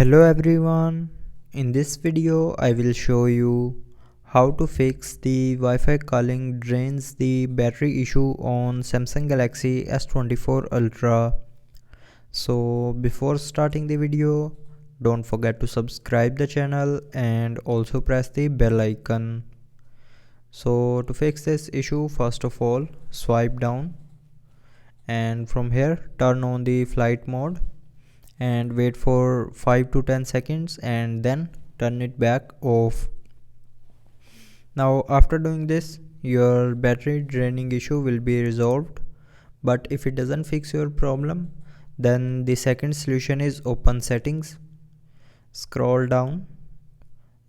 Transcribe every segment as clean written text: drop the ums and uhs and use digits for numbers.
Hello everyone, in this video I will show you how to fix the Wi-Fi calling drains the battery issue on Samsung Galaxy S24 Ultra. So before starting the video, don't forget to subscribe the channel and also press the bell icon. So to fix this issue, first of all swipe down and from here turn on the flight mode and wait for 5 to 10 seconds and then turn it back off. Now after doing this, your battery draining issue will be resolved, but if it doesn't fix your problem, then the second solution is open settings, scroll down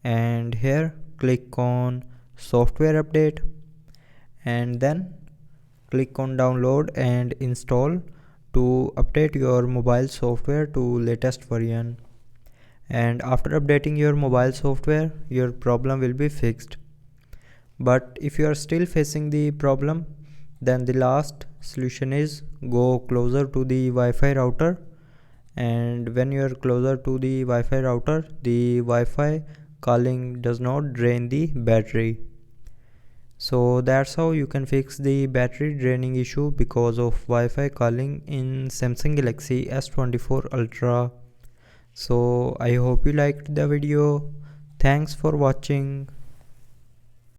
and here click on software update and then click on download and install to update your mobile software to latest version. And after updating your mobile software, your problem will be fixed. But if you are still facing the problem, then the last solution is go closer to the Wi-Fi router, and when you are closer to the Wi-Fi router, the Wi-Fi calling does not drain the battery. So that's how you can fix the battery draining issue because of Wi-Fi calling in Samsung Galaxy S24 Ultra. So I hope you liked the video. Thanks for watching.